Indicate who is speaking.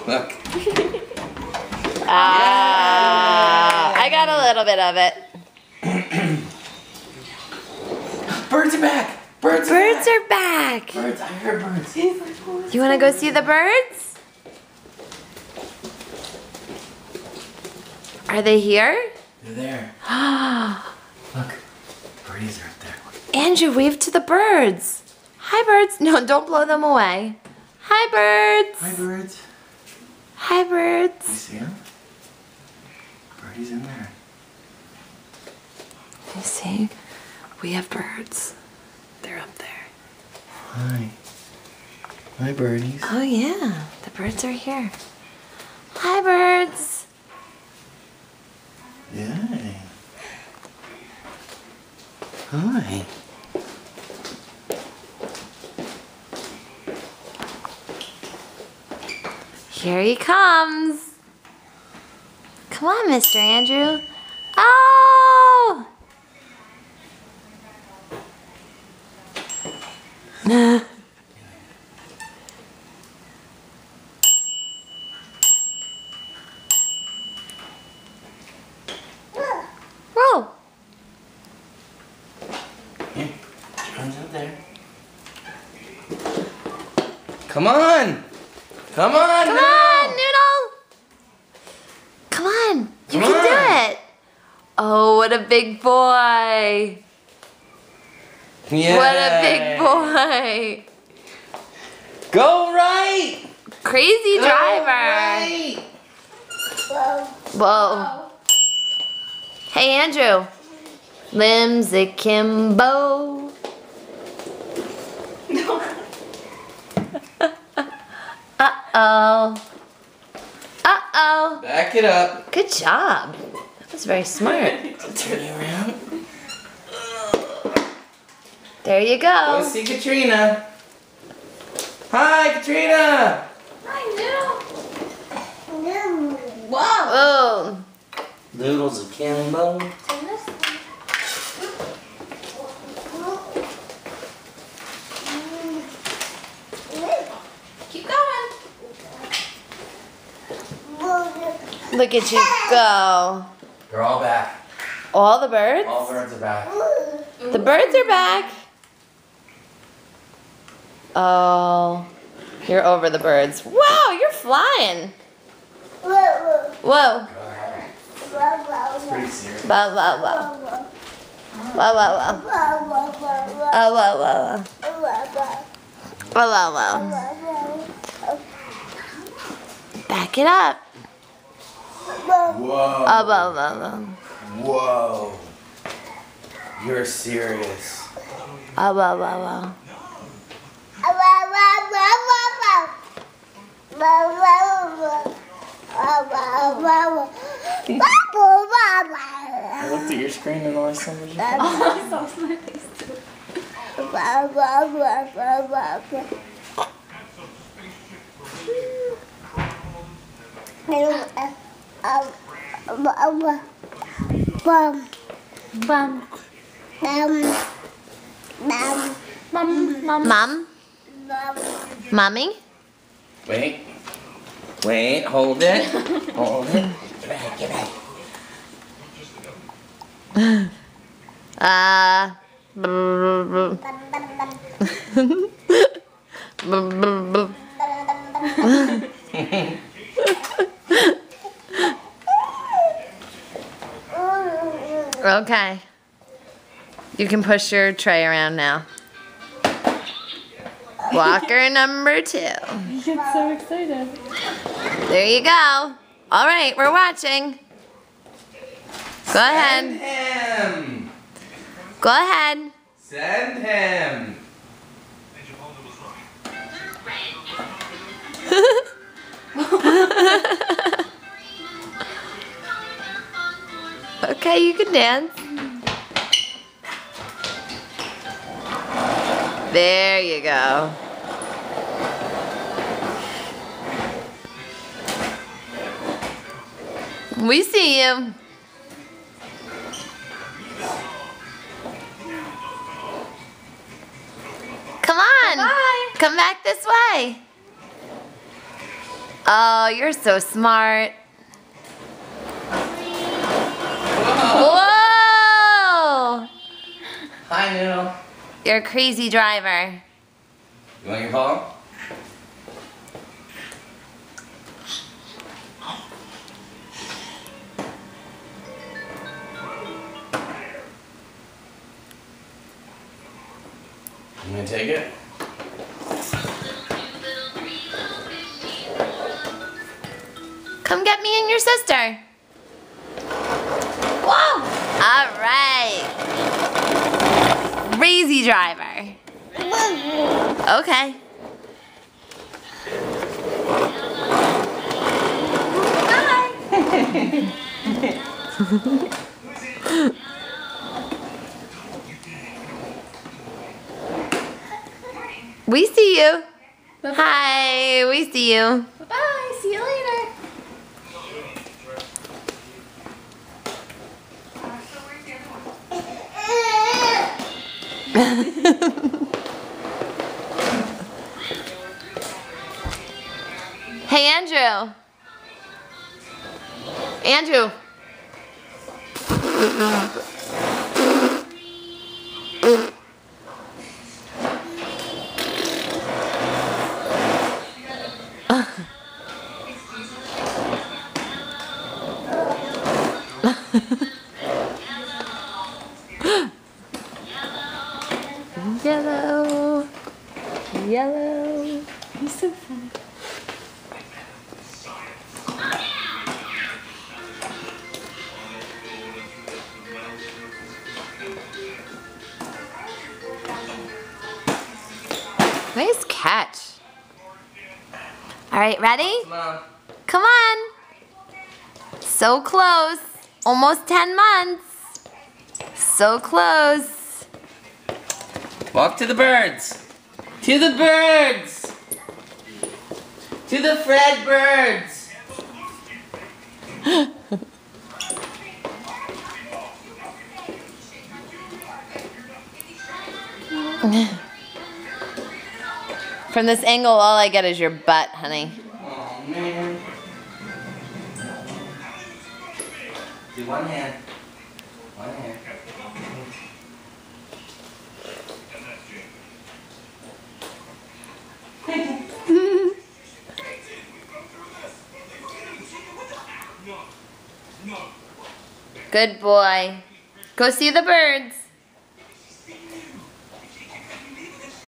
Speaker 1: Look.
Speaker 2: I got a little bit of it.
Speaker 1: Birds are back. Birds
Speaker 2: are back.
Speaker 1: Birds, I heard birds.
Speaker 2: You want to go see the birds? Are they here?
Speaker 1: They're there. Look, birdies are up there.
Speaker 2: Andrew, wave to the birds. Hi, birds. No, don't blow them away. Hi, birds.
Speaker 1: Hi, birds.
Speaker 2: Hi, birds.
Speaker 1: You see them? Birdie's in there.
Speaker 2: You see? We have birds. They're up there.
Speaker 1: Hi. Hi, birdies.
Speaker 2: Oh, yeah. The birds are here. Hi, birds.
Speaker 1: Yeah. Hi.
Speaker 2: Here he comes. Come on, Mr. Andrew. Oh! Roll.
Speaker 1: Here, John's up there. Come on! Come on,
Speaker 2: Come
Speaker 1: Noodle!
Speaker 2: on, Noodle. Come on. You
Speaker 1: Come
Speaker 2: can
Speaker 1: on.
Speaker 2: do it. Oh, what a big boy.
Speaker 1: Yay.
Speaker 2: What a big boy.
Speaker 1: Go right!
Speaker 2: Crazy
Speaker 1: Go
Speaker 2: driver.
Speaker 1: right!
Speaker 2: Whoa. Hey, Andrew. Limbs akimbo. Uh-oh. Uh-oh.
Speaker 1: Back it up.
Speaker 2: Good job. That was very smart.
Speaker 1: Turn you around.
Speaker 2: There you
Speaker 1: Go
Speaker 2: go.
Speaker 1: see Katrina. Hi, Katrina!
Speaker 3: Hi, Noodle. Whoa.
Speaker 2: Oh.
Speaker 1: Noodles akimbo.
Speaker 3: Keep going.
Speaker 2: Look at you go.
Speaker 1: They're all back.
Speaker 2: All the birds?
Speaker 1: All birds are back.
Speaker 2: The birds are back. Oh. You're over the birds. Wow, you're flying. Whoa.
Speaker 1: It's pretty serious.
Speaker 2: Wow, wow, wow. Wow, wow, wow. Oh, wow, wow, wow. Wow, wow, wow. Back it up.
Speaker 1: Whoa.
Speaker 2: Oh, wow, wow, wow.
Speaker 1: Whoa. You're serious.
Speaker 2: Oh, wow, wow, wow.
Speaker 1: I looked at your screen and all I saw was you.
Speaker 3: I saw my face too. Bum.
Speaker 2: Mom? Mommy?
Speaker 1: Wait. Wait, hold it. Hold it. Get back, get back.
Speaker 2: Okay. You can push your tray around now. Walker number 2.
Speaker 3: You get so excited.
Speaker 2: There you go. All right, we're watching. Go
Speaker 1: Send
Speaker 2: ahead.
Speaker 1: him.
Speaker 2: Go ahead.
Speaker 1: Send him.
Speaker 2: Okay, you can dance. There you go. We see you. Come on.
Speaker 3: Bye.
Speaker 2: Come back this way. Oh, you're so smart.
Speaker 1: Whoa.
Speaker 2: Whoa!
Speaker 1: Hi, Noodle.
Speaker 2: You're a crazy driver.
Speaker 1: You want your paw? You gonna take it?
Speaker 2: Come get me and your sister. Whoa! All right. Crazy driver. Okay. We see you.
Speaker 3: Bye-bye.
Speaker 2: Hi, we see you.
Speaker 3: Bye. See you later.
Speaker 2: Hey, Andrew. Andrew. Yellow. Yellow.
Speaker 3: You're so funny.
Speaker 2: Nice catch. All right, ready?
Speaker 1: Come on.
Speaker 2: Come on. So close. Almost 10 months. So close.
Speaker 1: Walk to the birds. To the birds. To the Fred birds.
Speaker 2: From this angle, all I get is your butt, honey.
Speaker 1: Oh, man. Do one hand. One hand.
Speaker 2: Good boy. Go see the birds.